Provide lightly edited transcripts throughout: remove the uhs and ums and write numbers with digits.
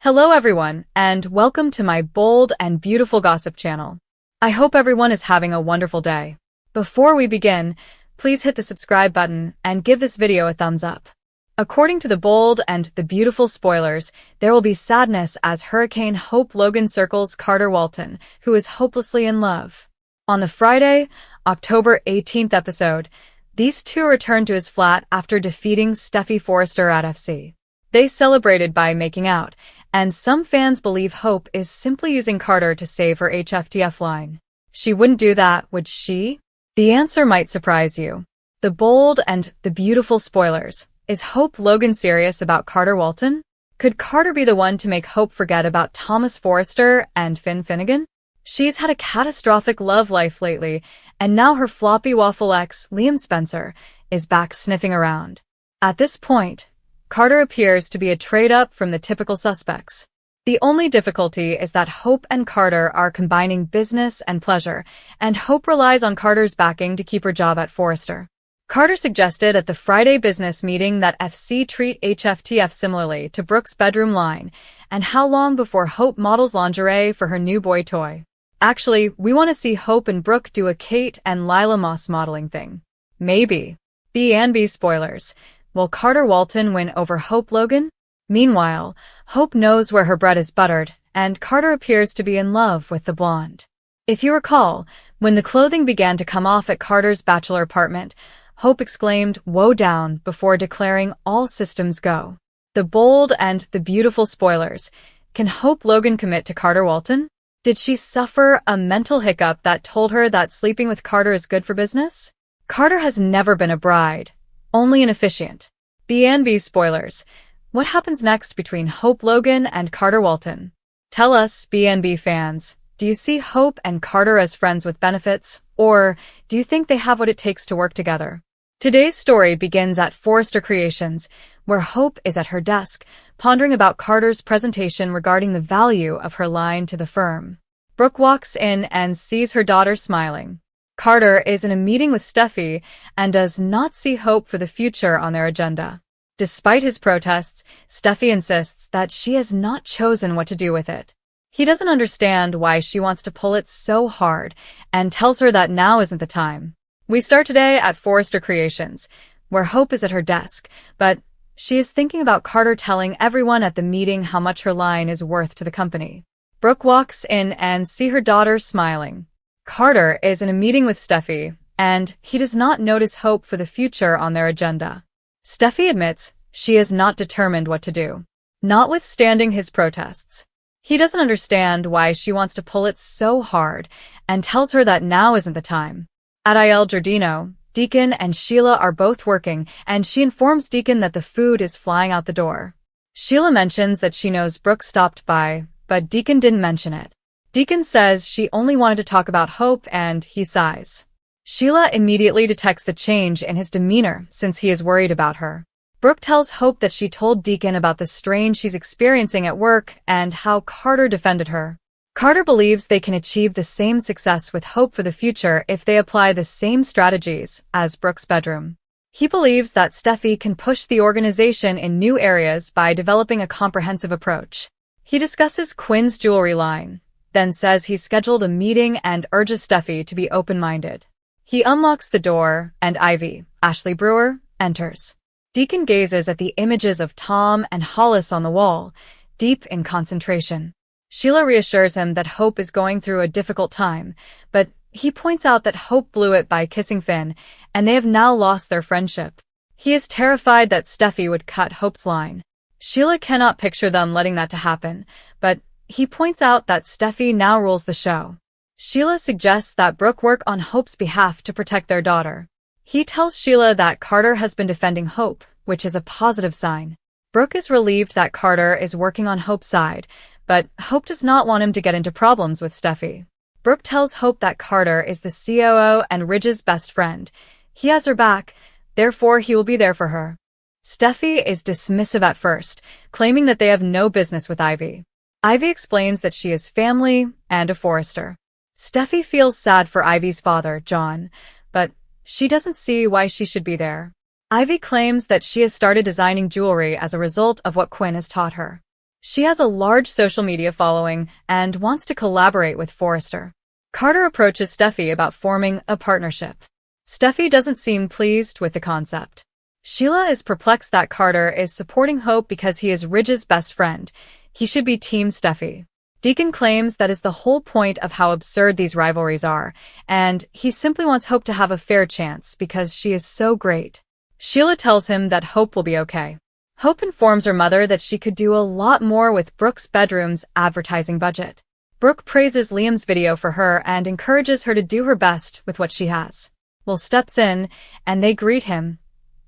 Hello everyone, and welcome to my bold and beautiful gossip channel. I hope everyone is having a wonderful day. Before we begin, please hit the subscribe button and give this video a thumbs up. According to the bold and the beautiful spoilers, there will be sadness as Hurricane Hope Logan circles Carter Walton, who is hopelessly in love. On the Friday, October 18th episode, these two returned to his flat after defeating Stephy Forrester at FC. They celebrated by making out, and some fans believe Hope is simply using Carter to save her HFTF line. She wouldn't do that, would she? The answer might surprise you. The bold and the beautiful spoilers. Is Hope Logan serious about Carter Walton? Could Carter be the one to make Hope forget about Thomas Forrester and Finn Finnegan? She's had a catastrophic love life lately, and now her floppy waffle ex, Liam Spencer, is back sniffing around. At this point, Carter appears to be a trade-up from the typical suspects. The only difficulty is that Hope and Carter are combining business and pleasure, and Hope relies on Carter's backing to keep her job at Forrester. Carter suggested at the Friday business meeting that FC treat HFTF similarly to Brooke's bedroom line, and how long before Hope models lingerie for her new boy toy. Actually, we want to see Hope and Brooke do a Kate and Lila Moss modeling thing. Maybe. B&B spoilers. Will Carter Walton win over Hope Logan? Meanwhile, Hope knows where her bread is buttered, and Carter appears to be in love with the blonde. If you recall, when the clothing began to come off at Carter's bachelor apartment, Hope exclaimed, "Woe down," before declaring all systems go. The bold and the beautiful spoilers. Can Hope Logan commit to Carter Walton? Did she suffer a mental hiccup that told her that sleeping with Carter is good for business? Carter has never been a bride. Only an officiant. B&B spoilers. What happens next between Hope Logan and Carter Walton? Tell us, B&B fans, do you see Hope and Carter as friends with benefits, or do you think they have what it takes to work together? Today's story begins at Forrester Creations, where Hope is at her desk, pondering about Carter's presentation regarding the value of her line to the firm. Brooke walks in and sees her daughter smiling. Carter is in a meeting with Stephy and does not see hope for the future on their agenda. Despite his protests, Stephy insists that she has not chosen what to do with it. He doesn't understand why she wants to pull it so hard and tells her that now isn't the time. We start today at Forrester Creations, where Hope is at her desk, but she is thinking about Carter telling everyone at the meeting how much her line is worth to the company. Brooke walks in and sees her daughter smiling. Carter is in a meeting with Stephy, and he does not notice hope for the future on their agenda. Stephy admits she is not determined what to do, notwithstanding his protests. He doesn't understand why she wants to pull it so hard and tells her that now isn't the time. At Il Giardino, Deacon and Sheila are both working, and she informs Deacon that the food is flying out the door. Sheila mentions that she knows Brooke stopped by, but Deacon didn't mention it. Deacon says she only wanted to talk about Hope, and he sighs. Sheila immediately detects the change in his demeanor since he is worried about her. Brooke tells Hope that she told Deacon about the strain she's experiencing at work and how Carter defended her. Carter believes they can achieve the same success with Hope for the future if they apply the same strategies as Brooke's bedroom. He believes that Stephy can push the organization in new areas by developing a comprehensive approach. He discusses Quinn's jewelry line, then says he's scheduled a meeting and urges Stephy to be open-minded. He unlocks the door, and Ivy, Ashley Brewer, enters. Deacon gazes at the images of Tom and Hollis on the wall, deep in concentration. Sheila reassures him that Hope is going through a difficult time, but he points out that Hope blew it by kissing Finn, and they have now lost their friendship. He is terrified that Stephy would cut Hope's line. Sheila cannot picture them letting that to happen, but he points out that Stephy now rules the show. Sheila suggests that Brooke work on Hope's behalf to protect their daughter. He tells Sheila that Carter has been defending Hope, which is a positive sign. Brooke is relieved that Carter is working on Hope's side, but Hope does not want him to get into problems with Stephy. Brooke tells Hope that Carter is the COO and Ridge's best friend. He has her back, therefore he will be there for her. Stephy is dismissive at first, claiming that they have no business with Ivy. Ivy explains that she is family and a Forrester. Stephy feels sad for Ivy's father, John, but she doesn't see why she should be there. Ivy claims that she has started designing jewelry as a result of what Quinn has taught her. She has a large social media following and wants to collaborate with Forrester. Carter approaches Stephy about forming a partnership. Stephy doesn't seem pleased with the concept. Sheila is perplexed that Carter is supporting Hope because he is Ridge's best friend. He should be Team Stephy. Deacon claims that is the whole point of how absurd these rivalries are, and he simply wants Hope to have a fair chance because she is so great. Sheila tells him that Hope will be okay. Hope informs her mother that she could do a lot more with Brooke's bedroom's advertising budget. Brooke praises Liam's video for her and encourages her to do her best with what she has. Will steps in, and they greet him,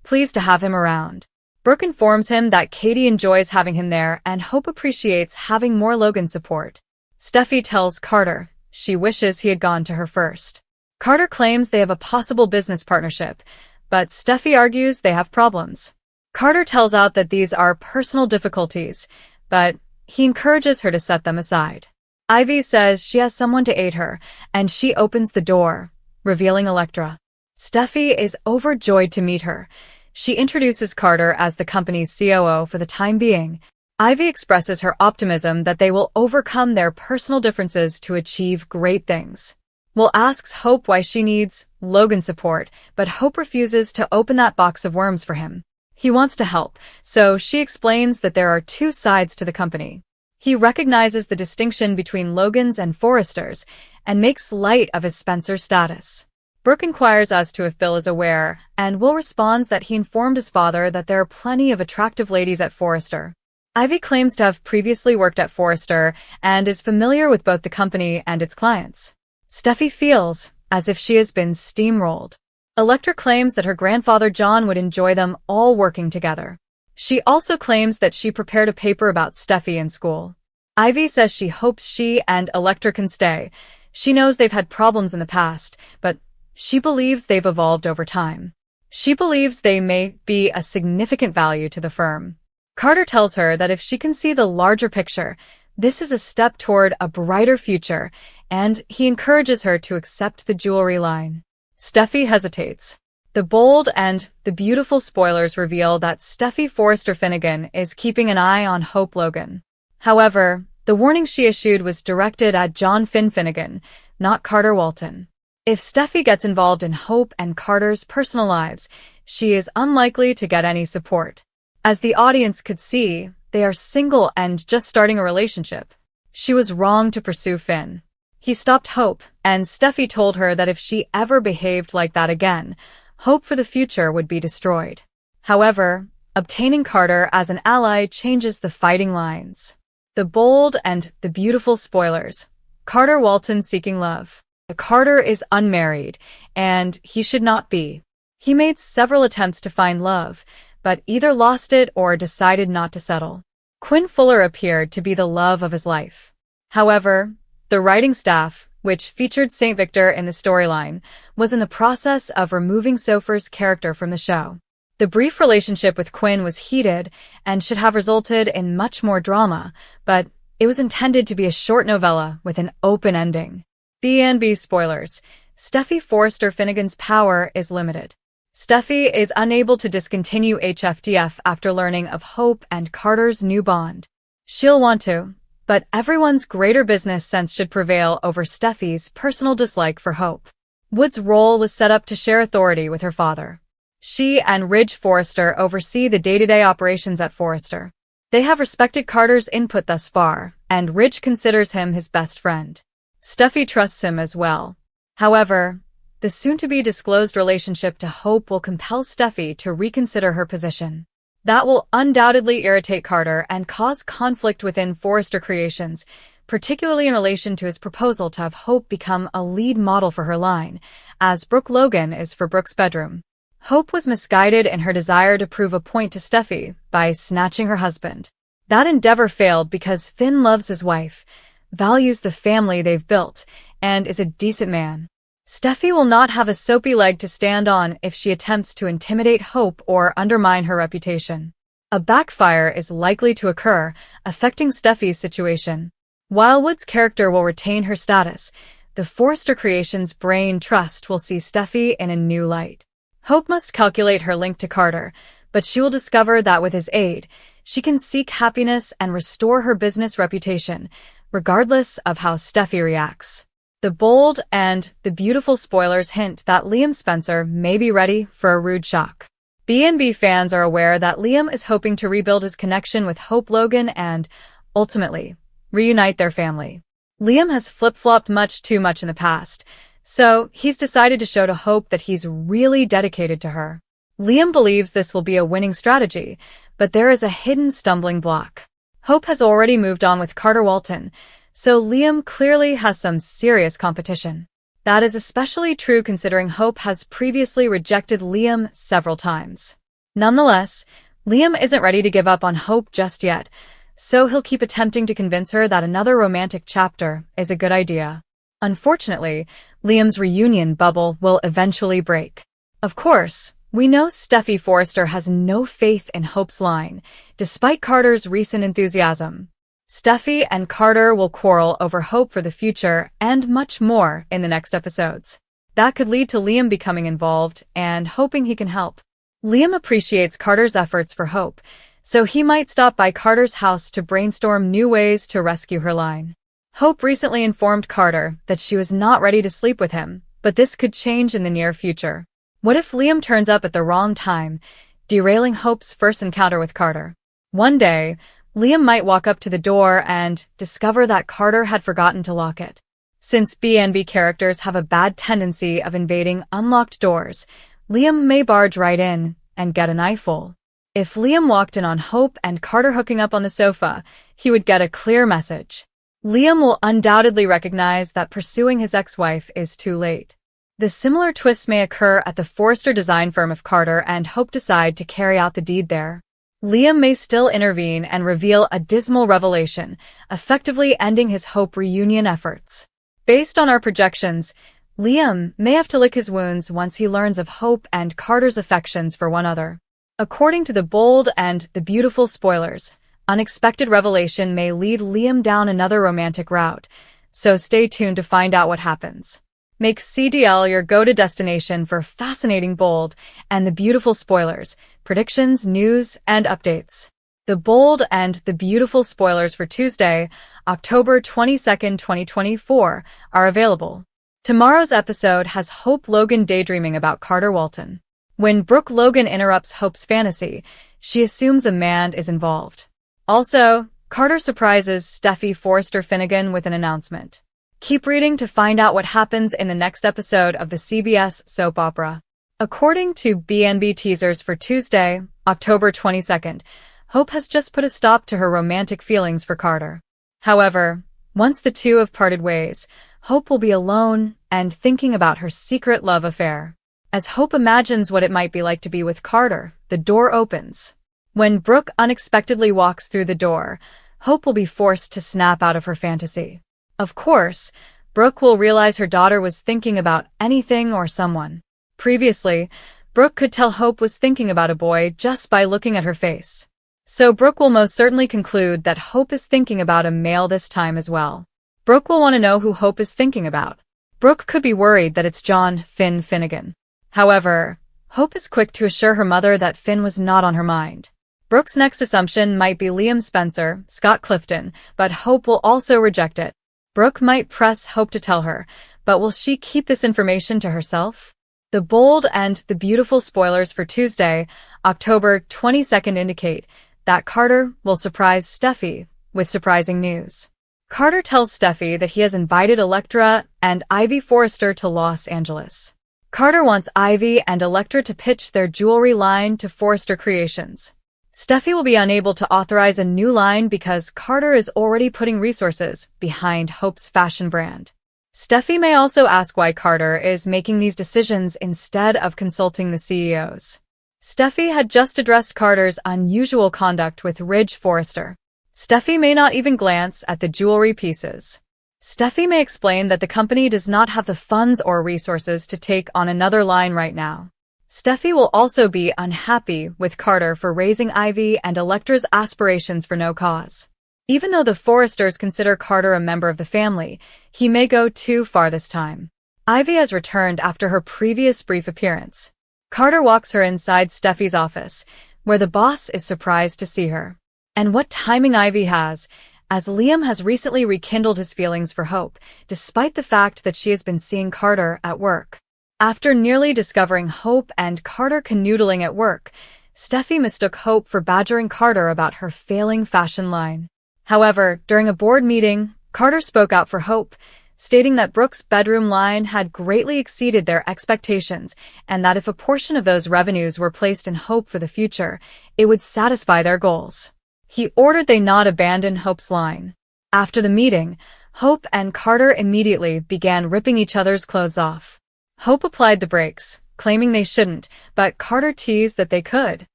pleased to have him around. Brooke informs him that Katie enjoys having him there and Hope appreciates having more Logan support. Stephy tells Carter she wishes he had gone to her first. Carter claims they have a possible business partnership, but Stephy argues they have problems. Carter tells out that these are personal difficulties, but he encourages her to set them aside. Ivy says she has someone to aid her, and she opens the door, revealing Electra. Stephy is overjoyed to meet her. She introduces Carter as the company's COO for the time being. Ivy expresses her optimism that they will overcome their personal differences to achieve great things. Will asks Hope why she needs Logan support, but Hope refuses to open that box of worms for him. He wants to help, so she explains that there are two sides to the company. He recognizes the distinction between Logan's and Forrester's and makes light of his Spencer status. Brooke inquires as to if Bill is aware, and Will responds that he informed his father that there are plenty of attractive ladies at Forrester. Ivy claims to have previously worked at Forrester and is familiar with both the company and its clients. Stephy feels as if she has been steamrolled. Electra claims that her grandfather John would enjoy them all working together. She also claims that she prepared a paper about Stephy in school. Ivy says she hopes she and Electra can stay. She knows they've had problems in the past, but she believes they've evolved over time. She believes they may be a significant value to the firm. Carter tells her that if she can see the larger picture, this is a step toward a brighter future, and he encourages her to accept the jewelry line. Stephy hesitates. The bold and the beautiful spoilers reveal that Stephy Forrester Finnegan is keeping an eye on Hope Logan. However, the warning she issued was directed at John Finnegan, not Carter Walton. If Stephy gets involved in Hope and Carter's personal lives, she is unlikely to get any support. As the audience could see, they are single and just starting a relationship. She was wrong to pursue Finn. He stopped Hope, and Stephy told her that if she ever behaved like that again, hope for the future would be destroyed. However, obtaining Carter as an ally changes the fighting lines. The bold and the beautiful spoilers. Carter Walton seeking love. Carter is unmarried, and he should not be. He made several attempts to find love, but either lost it or decided not to settle. Quinn Fuller appeared to be the love of his life. However, the writing staff, which featured St. Victor in the storyline, was in the process of removing Sofer's character from the show. The brief relationship with Quinn was heated and should have resulted in much more drama, but it was intended to be a short novella with an open ending. B&B spoilers. Stephy Forrester Finnegan's power is limited. Stephy is unable to discontinue HFDF after learning of Hope and Carter's new bond. She'll want to, but everyone's greater business sense should prevail over Stephy's personal dislike for Hope. Wood's role was set up to share authority with her father. She and Ridge Forrester oversee the day-to-day operations at Forrester. They have respected Carter's input thus far, and Ridge considers him his best friend. Stephy trusts him as well. However, the soon-to-be-disclosed relationship to Hope will compel Stephy to reconsider her position. That will undoubtedly irritate Carter and cause conflict within Forrester Creations, particularly in relation to his proposal to have Hope become a lead model for her line, as Brooke Logan is for Brooke's bedroom. Hope was misguided in her desire to prove a point to Stephy by snatching her husband. That endeavor failed because Finn loves his wife, values the family they've built, and is a decent man. Stephy will not have a soapy leg to stand on if she attempts to intimidate Hope or undermine her reputation. A backfire is likely to occur, affecting Stephy's situation. While Wood's character will retain her status, the Forrester Creations brain trust will see Stephy in a new light. Hope must calculate her link to Carter, but she will discover that with his aid, she can seek happiness and restore her business reputation, regardless of how Stephy reacts. The bold and the beautiful spoilers hint that Liam Spencer may be ready for a rude shock. B&B fans are aware that Liam is hoping to rebuild his connection with Hope Logan and, ultimately, reunite their family. Liam has flip-flopped much too much in the past, so he's decided to show to Hope that he's really dedicated to her. Liam believes this will be a winning strategy, but there is a hidden stumbling block. Hope has already moved on with Carter Walton, so Liam clearly has some serious competition. That is especially true considering Hope has previously rejected Liam several times. Nonetheless, Liam isn't ready to give up on Hope just yet, so he'll keep attempting to convince her that another romantic chapter is a good idea. Unfortunately, Liam's reunion bubble will eventually break. Of course, we know Stephy Forrester has no faith in Hope's line, despite Carter's recent enthusiasm. Stephy and Carter will quarrel over Hope for the future and much more in the next episodes. That could lead to Liam becoming involved and hoping he can help. Liam appreciates Carter's efforts for Hope, so he might stop by Carter's house to brainstorm new ways to rescue her line. Hope recently informed Carter that she was not ready to sleep with him, but this could change in the near future. What if Liam turns up at the wrong time, derailing Hope's first encounter with Carter? One day, Liam might walk up to the door and discover that Carter had forgotten to lock it. Since B&B characters have a bad tendency of invading unlocked doors, Liam may barge right in and get an eyeful. If Liam walked in on Hope and Carter hooking up on the sofa, he would get a clear message. Liam will undoubtedly recognize that pursuing his ex-wife is too late. The similar twist may occur at the Forrester design firm if Carter and Hope decide to carry out the deed there. Liam may still intervene and reveal a dismal revelation, effectively ending his Hope reunion efforts. Based on our projections, Liam may have to lick his wounds once he learns of Hope and Carter's affections for one another. According to the bold and the beautiful spoilers, unexpected revelation may lead Liam down another romantic route, so stay tuned to find out what happens. Make CDL your go-to destination for fascinating, bold, and the beautiful spoilers, predictions, news, and updates. The bold and the beautiful spoilers for Tuesday, October 22nd, 2024, are available. Tomorrow's episode has Hope Logan daydreaming about Carter Walton. When Brooke Logan interrupts Hope's fantasy, she assumes a man is involved. Also, Carter surprises Stephy Forrester Finnegan with an announcement. Keep reading to find out what happens in the next episode of the CBS soap opera. According to B&B teasers for Tuesday, October 22nd, Hope has just put a stop to her romantic feelings for Carter. However, once the two have parted ways, Hope will be alone and thinking about her secret love affair. As Hope imagines what it might be like to be with Carter, the door opens. When Brooke unexpectedly walks through the door, Hope will be forced to snap out of her fantasy. Of course, Brooke will realize her daughter was thinking about anything or someone. Previously, Brooke could tell Hope was thinking about a boy just by looking at her face. So Brooke will most certainly conclude that Hope is thinking about a male this time as well. Brooke will want to know who Hope is thinking about. Brooke could be worried that it's John Finn Finnegan. However, Hope is quick to assure her mother that Finn was not on her mind. Brooke's next assumption might be Liam Spencer, Scott Clifton, but Hope will also reject it. Brooke might press Hope to tell her, but will she keep this information to herself? The bold and the beautiful spoilers for Tuesday, October 22nd indicate that Carter will surprise Stephy with surprising news. Carter tells Stephy that he has invited Elektra and Ivy Forrester to Los Angeles. Carter wants Ivy and Elektra to pitch their jewelry line to Forrester Creations. Stephy will be unable to authorize a new line because Carter is already putting resources behind Hope's fashion brand. Stephy may also ask why Carter is making these decisions instead of consulting the CEOs. Stephy had just addressed Carter's unusual conduct with Ridge Forrester. Stephy may not even glance at the jewelry pieces. Stephy may explain that the company does not have the funds or resources to take on another line right now. Stephy will also be unhappy with Carter for raising Ivy and Elektra's aspirations for no cause. Even though the Forresters consider Carter a member of the family, he may go too far this time. Ivy has returned after her previous brief appearance. Carter walks her inside Stephy's office, where the boss is surprised to see her. And what timing Ivy has, as Liam has recently rekindled his feelings for Hope, despite the fact that she has been seeing Carter at work. After nearly discovering Hope and Carter canoodling at work, Stephy mistook Hope for badgering Carter about her failing fashion line. However, during a board meeting, Carter spoke out for Hope, stating that Brooke's bedroom line had greatly exceeded their expectations and that if a portion of those revenues were placed in Hope for the future, it would satisfy their goals. He ordered they not abandon Hope's line. After the meeting, Hope and Carter immediately began ripping each other's clothes off. Hope applied the brakes, claiming they shouldn't, but Carter teased that they could.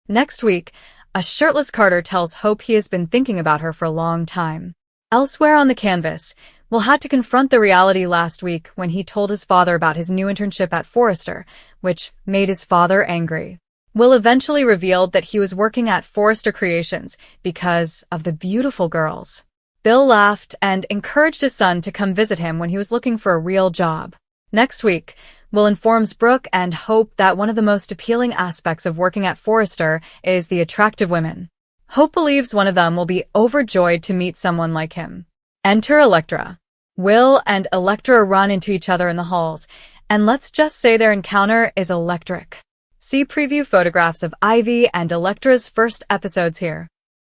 Next week, a shirtless Carter tells Hope he has been thinking about her for a long time. Elsewhere on the canvas, Will had to confront the reality last week when he told his father about his new internship at Forrester, which made his father angry. Will eventually revealed that he was working at Forrester Creations because of the beautiful girls. Bill laughed and encouraged his son to come visit him when he was looking for a real job. Next week, Will informs Brooke and Hope that one of the most appealing aspects of working at Forrester is the attractive women. Hope believes one of them will be overjoyed to meet someone like him. Enter Electra. Will and Electra run into each other in the halls, and let's just say their encounter is electric. See preview photographs of Ivy and Electra's first episodes here.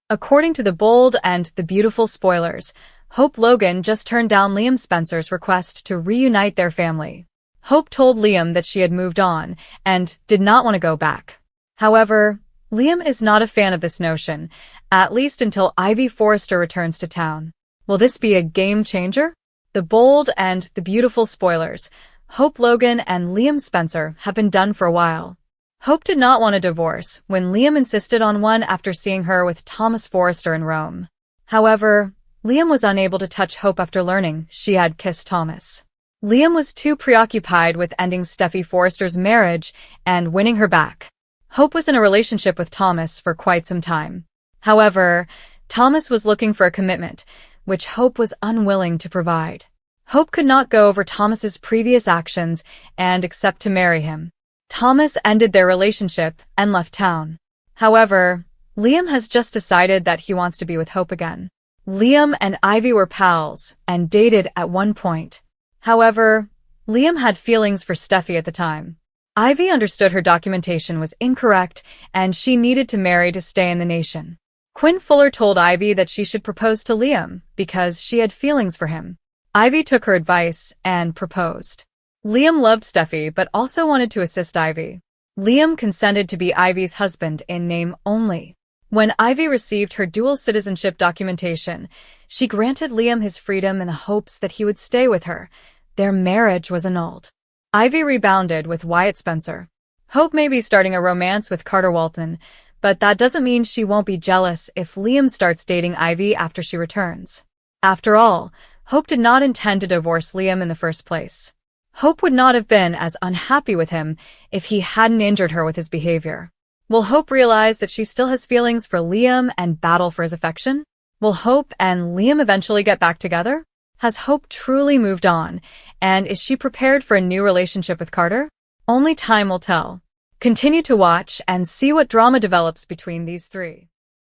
According to the bold and the beautiful spoilers, Hope Logan just turned down Liam Spencer's request to reunite their family. Hope told Liam that she had moved on and did not want to go back. However, Liam is not a fan of this notion, at least until Ivy Forrester returns to town. Will this be a game changer? The bold and the beautiful spoilers, Hope Logan and Liam Spencer have been done for a while. Hope did not want a divorce when Liam insisted on one after seeing her with Thomas Forrester in Rome. However, Liam was unable to touch Hope after learning she had kissed Thomas. Liam was too preoccupied with ending Stephy Forrester's marriage and winning her back. Hope was in a relationship with Thomas for quite some time. However, Thomas was looking for a commitment, which Hope was unwilling to provide. Hope could not go over Thomas's previous actions and accept to marry him. Thomas ended their relationship and left town. However, Liam has just decided that he wants to be with Hope again. Liam and Ivy were pals and dated at one point. However, Liam had feelings for Stephy at the time. Ivy understood her documentation was incorrect and she needed to marry to stay in the nation. Quinn Fuller told Ivy that she should propose to Liam because she had feelings for him. Ivy took her advice and proposed. Liam loved Stephy but also wanted to assist Ivy. Liam consented to be Ivy's husband in name only. When Ivy received her dual citizenship documentation, she granted Liam his freedom in the hopes that he would stay with her. Their marriage was annulled. Ivy rebounded with Wyatt Spencer. Hope may be starting a romance with Carter Walton, but that doesn't mean she won't be jealous if Liam starts dating Ivy after she returns. After all, Hope did not intend to divorce Liam in the first place. Hope would not have been as unhappy with him if he hadn't injured her with his behavior. Will Hope realize that she still has feelings for Liam and battle for his affection? Will Hope and Liam eventually get back together? Has Hope truly moved on, and is she prepared for a new relationship with Carter? Only time will tell. Continue to watch and see what drama develops between these three.